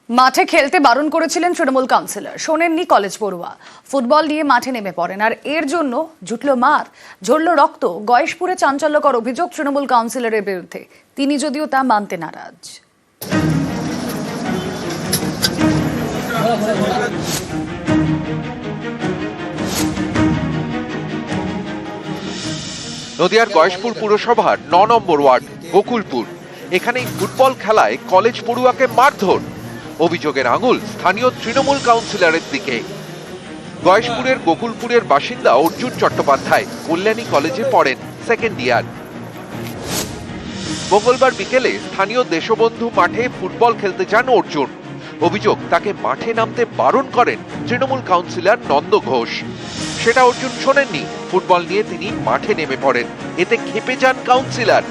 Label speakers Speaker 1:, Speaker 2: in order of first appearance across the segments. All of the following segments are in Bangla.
Speaker 1: মাঠে খেলতে বারণ করেছিলেন তৃণমূল কাউন্সিলর, শোনেননি কলেজ পড়ুয়া। ফুটবল নিয়ে মাঠে নেমে পড়েন, আর এর জন্য জুটল মার, ঝরল রক্ত। গয়েশপুরে চাঞ্চল্যকর অভিযোগ তৃণমূল কাউন্সিলরের বিরুদ্ধে, তিনি যদিও তা মানতে নারাজ।
Speaker 2: নদিয়ার গয়েশপুর পুরসভার ৯ নম্বর ওয়ার্ড গোকুলপুর, এখানেই ফুটবল খেলায় কলেজ পড়ুয়াকে মারধর। অভিযোগের আঙুল স্থানীয় তৃণমূল কাউন্সিলরের দিকে। গয়েশপুরের গোকুলপুরের বাসিন্দা অর্জুন চট্টোপাধ্যায় কল্যাণী কলেজে পড়েন, সেকেন্ড ইয়ার। মঙ্গলবার বিকেলে স্থানীয় দেশবন্ধু মাঠে ফুটবল খেলতে যান অর্জুন। অভিযোগ, তাকে মাঠে নামতে বারণ করেন তৃণমূল কাউন্সিলর নন্দ ঘোষ। সেটা অর্জুন শোনেননি, ফুটবল নিয়ে তিনি মাঠে নেমে পড়েন। এতে ক্ষেপে যান কাউন্সিলর।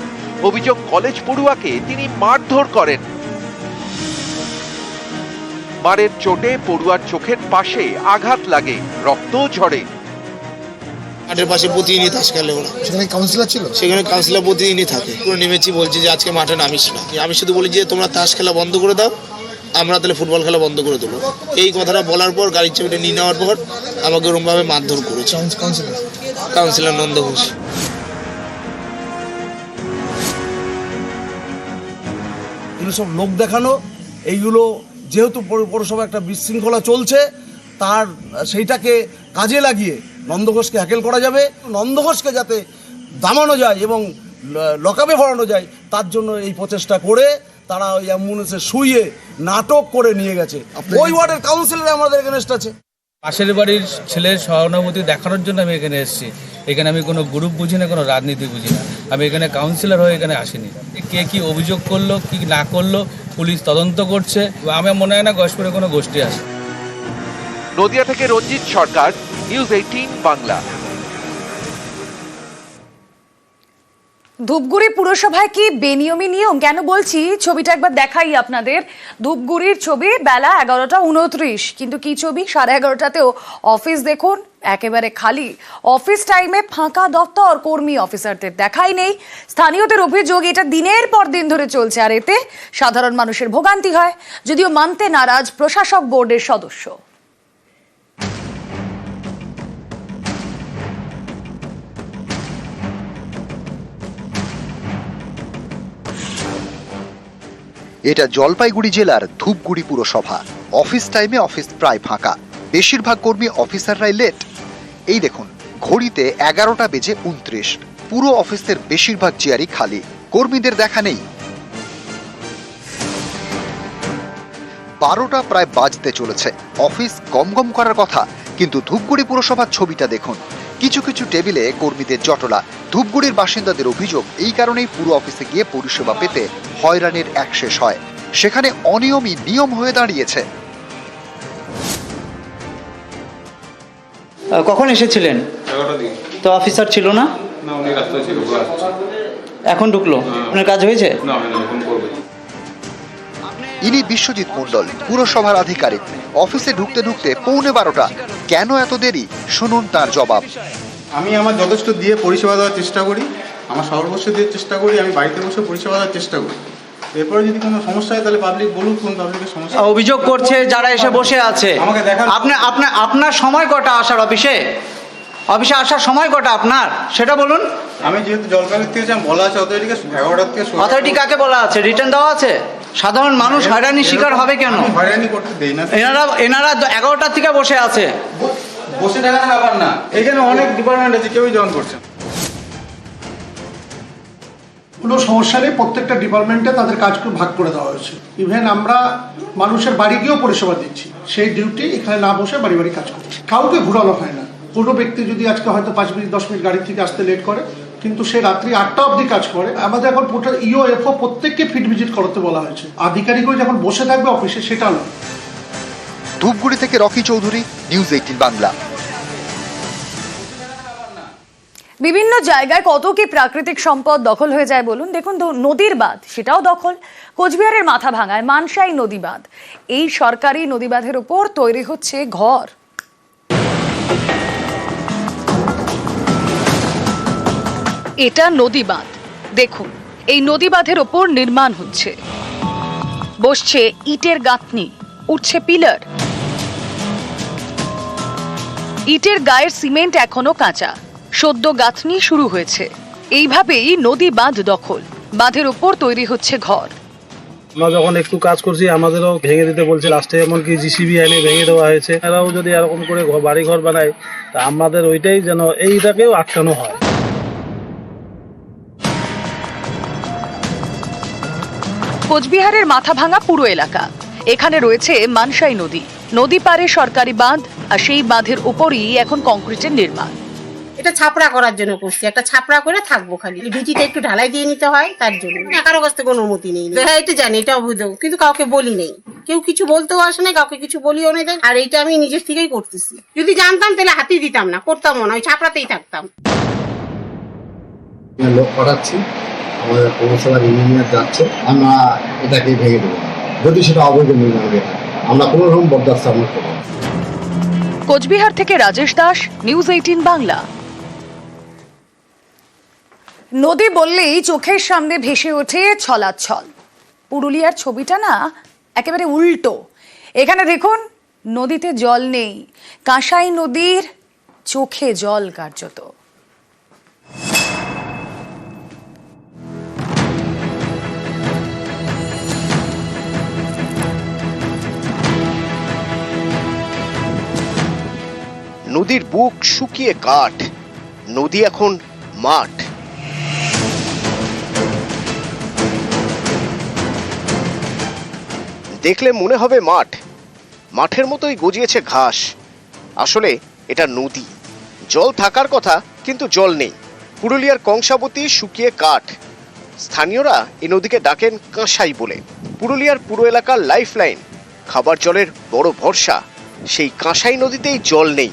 Speaker 2: অভিযোগ, কলেজ পড়ুয়াকে তিনি মারধর করেন। মারের চোটে পড়ুয়ার চোখের পাশে আঘাত লাগে, রক্তও ঝরে।
Speaker 3: মাঠের পাশে প্রতিদিনই তাস খেলে ওরা।
Speaker 4: সেখানে কাউন্সিলর ছিল?
Speaker 3: সেখানে কাউন্সিলর প্রতিদিনই থাকে। পুরো নেমেছি, বলছি যে আজকে মাঠে নামিস না। আমি শুধু বলি যে তোমরা তাস খেলা বন্ধ করে দাও, আমরা তাহলে ফুটবল খেলা বন্ধ করে দেবো। এই কথাটা বলার পর গাড়ির চাবিটা নিয়ে নেওয়ার পর আমাকে ওরকমভাবে মারধর করেছে কাউন্সিলর নন্দ ঘোষ।
Speaker 5: এগুলো সব লোক দেখানো। এইগুলো যেহেতু পৌরসভা একটা বিশৃঙ্খলা চলছে, তার সেইটাকে কাজে লাগিয়ে নন্দ ঘোষকে হ্যাকেল করা যাবে। নন্দ ঘোষকে যাতে দামানো যায় এবং লকআপে ভরানো যায়, তার জন্য এই প্রচেষ্টা করে তারা ওই অ্যাম্বুলেন্সে শুইয়ে নাটক করে নিয়ে গেছে। ওই ওয়ার্ডের কাউন্সিলর আমাদের এগেনস্ট আছে।
Speaker 6: পাশের বাড়ির ছেলের সহানুভূতি দেখানোর জন্য আমি এখানে এসেছি। এখানে আমি কোনো গ্রুপ বুঝি না, কোনো রাজনীতি বুঝি না। আমি এখানে কাউন্সিলর হয়ে এখানে আসিনি। কে কি অভিযোগ করলো, কি না করলো, পুলিশ তদন্ত করছে। আমার মনে হয় না গয়েশপুরে কোনো গোষ্ঠী আছে।
Speaker 2: নদিয়া থেকে রঞ্জিত সরকার, নিউজ 18 বাংলা।
Speaker 1: ধূপগুড়ি পুরসভায় কি বেনিয়মী নিয়ম? কেন বলছি, ছবিটা একবার দেখাই আপনাদের। ধূপগুড়ির ছবি, বেলা 11:29, কিন্তু কি ছবি, 11:30তেও অফিস দেখুন একেবারে খালি। অফিস টাইমে ফাঁকা দপ্তর, কর্মী অফিসারদের দেখাই নেই। স্থানীয়দের অভিযোগ, এটা দিনের পর দিন ধরে চলছে, আর এতে সাধারণ মানুষের ভোগান্তি হয়, যদিও মানতে নারাজ প্রশাসক বোর্ডের সদস্য।
Speaker 7: এটা জলপাইগুড়ি জেলার ধূপগুড়ি পুরসভা। অফিস টাইমে অফিস প্রায় ফাঁকা, বেশিরভাগ কর্মী অফিসাররাই লেট। এই দেখুন, ঘড়িতে 11:29, পুরো অফিসের বেশিরভাগ চেয়ারই খালি, কর্মীদের দেখা নেই। 12টা প্রায় বাজতে চলেছে, অফিস গমগম করার কথা, কিন্তু ধূপগুড়ি পুরসভার ছবিটা দেখুন। কিছু কিছু টেবিলে কর্মীদের জটলা। ধূপগুড়ির বাসিন্দাদের অভিযোগ, এই কারণেই পুরো অফিসে গিয়ে পরিষেবা পেতে হয়রানির এক শেষ হয়। সেখানে অনিয়মই নিয়ম হয়ে দাঁড়িয়েছে।
Speaker 8: কখন এসেছিলেন?
Speaker 9: 11টা দিন।
Speaker 8: তো অফিসার ছিল না?
Speaker 9: না, উনি রাস্তায় ছিল।
Speaker 8: এখন ঢুকলো? আপনার কাজ হয়েছে?
Speaker 9: না, এখন করবে।
Speaker 7: ইনি বিশ্বজিৎ মণ্ডল, পুরসভার আধিকারিক। অফিসে ঢুকতে ঢুকতে 11:15। কেন এত দেরি, শুনুন তার জবাব।
Speaker 10: আমি আমার যথেষ্ট দিয়ে পরিষেবা দেওয়ার চেষ্টা করি, আমার সর্বস্ব দিয়ে চেষ্টা করি, আমি বাড়িতে বসে পরিষেবা দেওয়ার চেষ্টা করি। এরপরে যদি কোনো সমস্যা হয় তাহলে পাবলিক বলুক কোন পাবলিকের সমস্যা।
Speaker 8: অভিযোগ করছে যারা এসে বসে আছে।
Speaker 10: আমাকে দেখান।
Speaker 8: আপনার সময় কটা আসার অফিসে? অফিসে আসার সময় কটা আপনার, সেটা বলুন।
Speaker 10: আমি যেহেতু জলপাইগুড়ি থেকে বলা আছে অথরিটিকে 11টার থেকে।
Speaker 8: অথরিটি কাকে বলা আছে? রিটার্ন দেওয়া আছে? সাধারণ মানুষ হয়রানির শিকার হবে কেন?
Speaker 10: হয়রানি করতে দেই না।
Speaker 8: এনারা 11টার থেকে বসে আছে।
Speaker 10: বসে থাকার ব্যাপার না, এখানে অনেক ডিপার্টমেন্ট আছে, কেউই জয়েন করছে।
Speaker 4: কোনো সমস্যা নেই, প্রত্যেকটা ডিপার্টমেন্টে তাদের কাজগুলো ভাগ করে দেওয়া হয়েছে। ইভেন আমরা মানুষের বাড়ি গিয়েও পরিষেবা দিচ্ছি, সেই ডিউটি এখানে না বসে বাড়ি বাড়ি কাজ করছি। কাউকে ঘুরানো হয় না। কোনো ব্যক্তি যদি আজকে হয়তো 5 মিনিট 10 মিনিট গাড়ি থেকে আসতে লেট করে, কিন্তু সে রাত্রি 8টা অবধি কাজ করে। আমাদের এখন ইও এফও প্রত্যেককে ফিল্ড ভিজিট করতে বলা হয়েছে। আধিকারিকও যখন বসে থাকবে অফিসে, সেটা নয়।
Speaker 7: ধূপগুড়ি থেকে রকি চৌধুরী, নিউজ 18 বাংলা।
Speaker 1: বিভিন্ন জায়গায় কত কি প্রাকৃতিক সম্পদ দখল হয়ে যায় বলুন। দেখুন, নদীর বাঁধ, সেটাও দখল। কোচবিহারের মাথা ভাঙায় মানসাই নদী বাঁধ। এই সরকারি নদী বাঁধের উপর তৈরি হচ্ছে ঘর। এটা নদী বাঁধ, দেখুন এই নদী বাঁধের ওপর নির্মাণ হচ্ছে। বসছে ইটের গাঁথনি, উঠছে পিলার। ইটের গায়ের সিমেন্ট এখনো কাঁচা, সদ্য গাঁথনি শুরু হয়েছে। এইভাবেই নদী বাঁধ দখল, বাঁধের উপর তৈরি হচ্ছে ঘর।
Speaker 5: আমরা যখন একটু কাজ করছি আমাদেরও ভেঙে দিতে বলছে, লাস্টে এমনকি জিসিবি এনে ভেঙে দেওয়া হয়েছে। এরাও যদি এরকম করে বাড়ি ঘর বানায় তা আমাদের ওইটাই যেন এইটাকেও আটকানো হয়।
Speaker 1: কোচবিহারের মাথাভাঙা পুরো এলাকা, এখানে রয়েছে মানসাই নদী, নদী পারে সরকারি বাঁধ, আর সেই বাঁধের উপরই এখন কংক্রিটের নির্মাণ।
Speaker 11: এটা ছাপড়া করার জন্য করছি, একটা ছাপড়া করে থাকবো, খালি ভিটিটা একটু ঢালাই দিয়ে নিতে হয় তার জন্য। কারো কাছ থেকে কোনো অনুমতি নেই। হ্যাঁ, এটা জানি, এটা অবৈধ, কিন্তু কাউকে বলি নেই, কেউ কিছু বলতেও আসে না, কাউকে কিছু বলিও নেই। আর এইটা আমি নিজের থেকেই করতেছি। যদি জানতাম তাহলে হাতি দিতাম না, করতামও না, ওই ছাপড়াতেই থাকতাম।
Speaker 12: লোক পাঠাচ্ছি, আমাদের পৌরসভার ইঞ্জিনিয়ার যাচ্ছে, আমরা এটাকে ভেঙে দেবো যদি সেটা অবৈধ নির্মাণ হয়ে থাকে। আমরা কোনো রকম বরদাস্ত আমরা করব না।
Speaker 1: কোচবিহার থেকে রাজেশ দাস, নিউজ 18 বাংলা। নদী বললেই চোখের সামনে ভেসে ওঠে ছলাচ্ছল। পুরুলিয়ার ছবিটা না একেবারে উল্টো। এখানে দেখুন, নদীতে জল নেই, কাঁসাই নদীর চোখে জল কার্যত।
Speaker 13: নদীর বুক শুকিয়ে কাঠ, নদী এখন মাঠ। দেখলে মনে হবে মাঠ, মাঠের মতোই গজিয়েছে ঘাস। আসলে এটা নদী, জল থাকার কথা কিন্তু জল নেই। পুরুলিয়ার কংসাবতী শুকিয়ে কাঠ। স্থানীয়রা এই নদীকে ডাকেন কাঁসাই বলে। পুরুলিয়ার পুরো এলাকার লাইফ লাইন, খাবার জলের বড় ভরসা, সেই কাঁসাই নদীতেই জল নেই।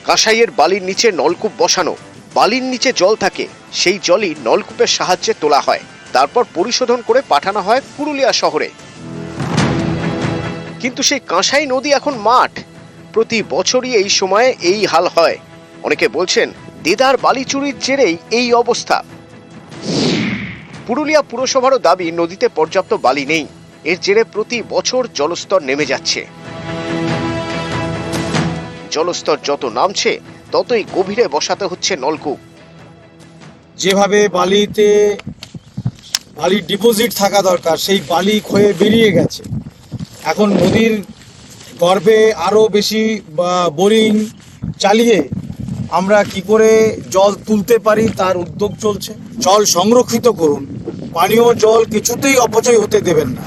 Speaker 13: কাঁসাইয়ের বালির নিচে নলকূপ বসানো, বালির নিচে জল থাকে, সেই জলই নলকূপের সাহায্যে তোলা হয়, তারপর পরিশোধন করে পাঠানো হয় পুরুলিয়া শহরে। কিন্তু সেই কাঁসাই নদী এখন মাঠ। প্রতি বছরই এই সময়ে এই হাল হয়। অনেকে বলছেন দেদার বালি চুরির জেরেই এই অবস্থা। পুরুলিয়া পুরসভারও দাবি নদীতে পর্যাপ্ত বালি নেই, এর জেরে প্রতি বছর জলস্তর নেমে যাচ্ছে। জলস্তর যত নামছে ততই গভীরে বসাতে হচ্ছে নলকূপ।
Speaker 5: যেভাবে বালিতে বালির ডিপোজিট থাকা দরকার, সেই বালি ক্ষয়ে বেরিয়ে গেছে। এখন নদীর গর্ভে আরও বেশি বোরিং চালিয়ে আমরা কি করে জল তুলতে পারি তার উদ্যোগ চলছে। জল সংরক্ষিত করুন, পানীয় জল কিছুতেই অপচয় হতে দেবেন না।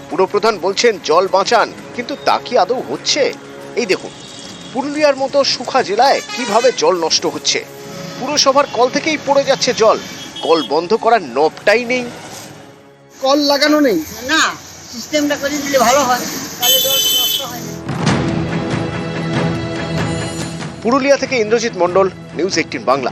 Speaker 13: পুরপ্রধান বলছেন জল বাঁচান, কিন্তু তা কি আদৌ হচ্ছে? এই দেখুন, পুরুলিয়ার মতো শুখা জেলায় কিভাবে জল নষ্ট হচ্ছে। পুরসভার কল থেকেই পড়ে যাচ্ছে জল, কল বন্ধ করার নবটাই নেই।
Speaker 11: কল লাগানো নেই না, সিস্টেমটা করে দিলে ভালো হয়, তাহলে জল নষ্ট হয় না।
Speaker 13: পুরুলিয়া থেকে ইন্দ্রজিৎ মণ্ডল, নিউজ 18 বাংলা।